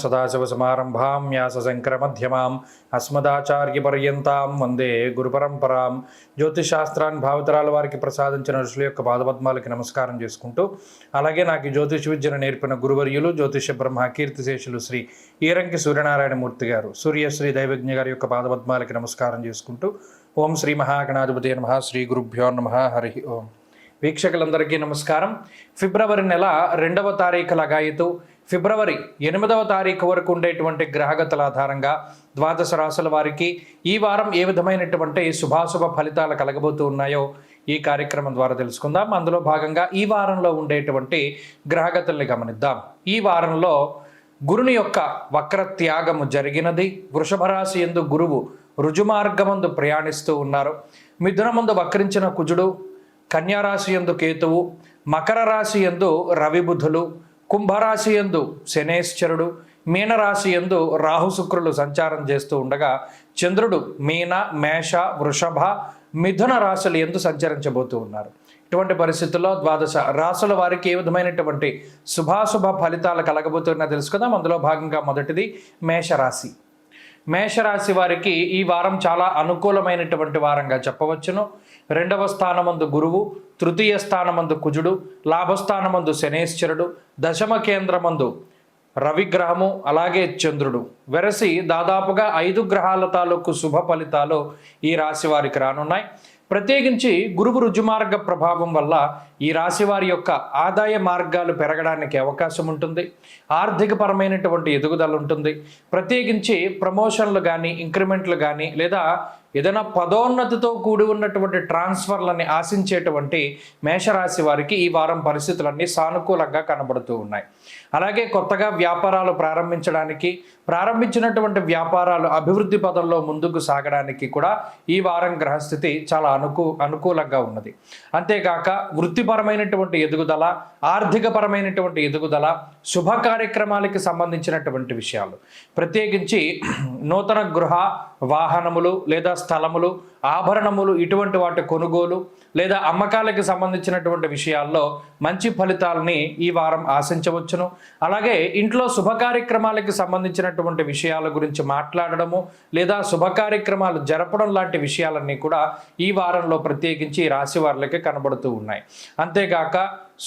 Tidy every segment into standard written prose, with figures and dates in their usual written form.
సదాశివసమారంభాం వ్యాసశంకరమధ్యమాం అస్మదాచార్యపర్యంతాం వందే గురుపరంపరాం. జ్యోతిషాస్త్రాన్ని భావితరాల వారికి ప్రసాదించిన ఋషుల యొక్క పాదపద్మాలకి నమస్కారం చేసుకుంటూ, అలాగే నాకు జ్యోతిష విద్యను నేర్పిన గురువర్యులు జ్యోతిష బ్రహ్మ కీర్తిశేషులు శ్రీ ఈరంకి సూర్యనారాయణమూర్తి గారు, సూర్యశ్రీ దైవజ్ఞ గారి యొక్క పాదపద్మాలకి నమస్కారం చేసుకుంటూ, ఓం శ్రీ మహాగణాధిపతి నమః, శ్రీ గురుభ్యో నమః, హరి ఓం. వీక్షకులందరికీ నమస్కారం. ఫిబ్రవరి నెల 2వ తారీఖు లగాయతు ఫిబ్రవరి 8వ తారీఖు వరకు ఉండేటువంటి గ్రహగతుల ఆధారంగా ద్వాదశ రాశుల వారికి ఈ వారం ఏ విధమైనటువంటి శుభాశుభ ఫలితాలు కలగబోతూ ఉన్నాయో ఈ కార్యక్రమం ద్వారా తెలుసుకుందాం. అందులో భాగంగా ఈ వారంలో ఉండేటువంటి గ్రహగతుల్ని గమనిద్దాం. ఈ వారంలో గురుని యొక్క వక్ర త్యాగము జరిగినది. వృషభ రాశి యందు గురువు రుజుమార్గమందు ప్రయాణిస్తూ ఉన్నారు. మిథునమందు వక్రించిన కుజుడు, కన్యారాశి యందు కేతువు, మకర రాశి యందు రవి బుధులు, కుంభరాశి యందు శనేశ్వరుడు, మీనరాశి యందు రాహు శుక్రులు సంచారం చేస్తూ ఉండగా చంద్రుడు మీన, మేష, వృషభ, మిథున రాశులు యందు సంచరించబోతూ ఉన్నారు. ఇటువంటి పరిస్థితుల్లో ద్వాదశ రాశుల వారికి ఏ విధమైనటువంటి శుభాశుభ ఫలితాలు కలగబోతున్నా తెలుసుకుందాం. అందులో భాగంగా మొదటిది మేషరాశి. మేషరాశి వారికి ఈ వారం చాలా అనుకూలమైనటువంటి వారంగా చెప్పవచ్చును. 2వ స్థానమందు గురువు, తృతీయ స్థానమందు కుజుడు, లాభస్థానమందు శనేశ్వరుడు, దశమ కేంద్రమందు రవిగ్రహము, అలాగే చంద్రుడు వెరసి దాదాపుగా 5 గ్రహాల తాలూకు శుభ ఫలితాలు ఈ రాశి వారికి రానున్నాయి. ప్రత్యేకించి గురువు రుజుమార్గ ప్రభావం వల్ల ఈ రాశి వారి యొక్క ఆదాయ మార్గాలు పెరగడానికి అవకాశం ఉంటుంది. ఆర్థిక పరమైనటువంటి ఎదుగుదల ఉంటుంది. ప్రత్యేకించి ప్రమోషన్లు కానీ, ఇంక్రిమెంట్లు కానీ, లేదా ఏదైనా పదోన్నతితో కూడి ఉన్నటువంటి ట్రాన్స్ఫర్లని ఆశించేటువంటి మేషరాశి వారికి ఈ వారం పరిస్థితులన్నీ సానుకూలంగా కనబడుతూ ఉన్నాయి. అలాగే కొత్తగా వ్యాపారాలు ప్రారంభించినటువంటి వ్యాపారాలు అభివృద్ధి పదంలో ముందుకు సాగడానికి కూడా ఈ వారం గ్రహస్థితి చాలా అనుకూలంగా ఉన్నది. అంతేకాక వృత్తిపరమైనటువంటి ఎదుగుదల, ఆర్థిక పరమైనటువంటి ఎదుగుదల, శుభ కార్యక్రమాలకి సంబంధించినటువంటి విషయాలు, ప్రత్యేకించి నూతన గృహ, వాహనములు లేదా స్థలములు, ఆభరణములు ఇటువంటి వాటి కొనుగోలు లేదా అమ్మకాలకి సంబంధించినటువంటి విషయాల్లో మంచి ఫలితాలని ఈ వారం ఆశించవచ్చును. అలాగే ఇంట్లో శుభ కార్యక్రమాలకి సంబంధించినటువంటి విషయాల గురించి మాట్లాడడము లేదా శుభ కార్యక్రమాలు జరపడం లాంటి విషయాలన్నీ కూడా ఈ వారంలో ప్రత్యేకించి రాశి వారికి కనబడుతూ ఉన్నాయి. అంతేగాక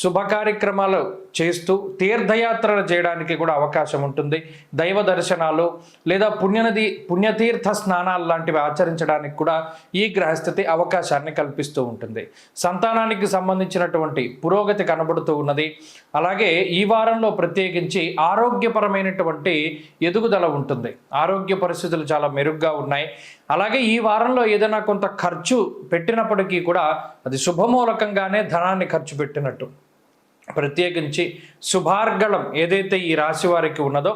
శుభ కార్యక్రమాలు చేస్తూ తీర్థయాత్రలు చేయడానికి కూడా అవకాశం ఉంటుంది. దైవ దర్శనాలు లేదా పుణ్యతీర్థ స్నానాలు లాంటివి ఆచరించడానికి కూడా ఈ గ్రహస్థితి అవకాశాన్ని కల్పిస్తూ ఉంటుంది. సంతానానికి సంబంధించినటువంటి పురోగతి కనబడుతూ ఉన్నది. అలాగే ఈ వారంలో ప్రత్యేకించి ఆరోగ్యపరమైనటువంటి ఎదుగుదల ఉంటుంది. ఆరోగ్య పరిస్థితులు చాలా మెరుగ్గా ఉన్నాయి. అలాగే ఈ వారంలో ఏదైనా కొంత ఖర్చు పెట్టినప్పటికీ కూడా అది శుభమూలకంగానే ధనాన్ని ఖర్చు పెట్టినట్టు. ప్రత్యేకించి శుభార్గళం ఏదైతే ఈ రాశి వారికి ఉన్నదో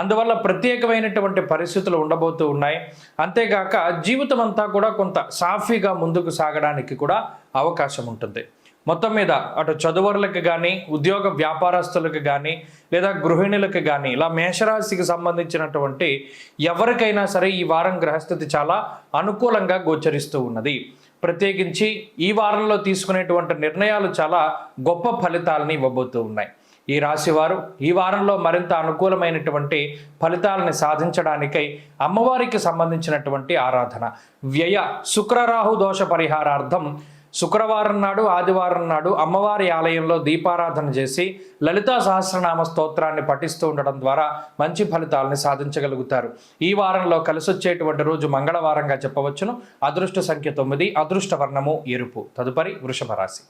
అందువల్ల ప్రత్యేకమైనటువంటి పరిస్థితులు ఉండబోతూ ఉన్నాయి. అంతేగాక జీవితం అంతా కూడా కొంత సాఫీగా ముందుకు సాగడానికి కూడా అవకాశం ఉంటుంది. మొత్తం మీద అటు చదువులకు కానీ, ఉద్యోగ వ్యాపారస్తులకు కానీ, లేదా గృహిణులకు కానీ, ఇలా మేషరాశికి సంబంధించినటువంటి ఎవరికైనా సరే ఈ వారం గ్రహస్థితి చాలా అనుకూలంగా గోచరిస్తూ ఉన్నది. ప్రత్యేకించి ఈ వారంలో తీసుకునేటువంటి నిర్ణయాలు చాలా గొప్ప ఫలితాలని ఇవ్వబోతూ ఉన్నాయి. ఈ రాశివారు ఈ వారంలో మరింత అనుకూలమైనటువంటి ఫలితాలని సాధించడానికై అమ్మవారికి సంబంధించినటువంటి ఆరాధన, వ్యయ శుక్రరాహు దోష పరిహారార్థం శుక్రవారం నాడు, ఆదివారం నాడు అమ్మవారి ఆలయంలో దీపారాధన చేసి లలితా సహస్రనామ స్తోత్రాన్ని పఠిస్తూ ఉండడం ద్వారా మంచి ఫలితాలని సాధించగలుగుతారు. ఈ వారంలో కలిసొచ్చేటువంటి రోజు మంగళవారంగా చెప్పవచ్చును. అదృష్ట సంఖ్య 9, అదృష్ట వర్ణము ఎరుపు. తదుపరి వృషభ రాశి.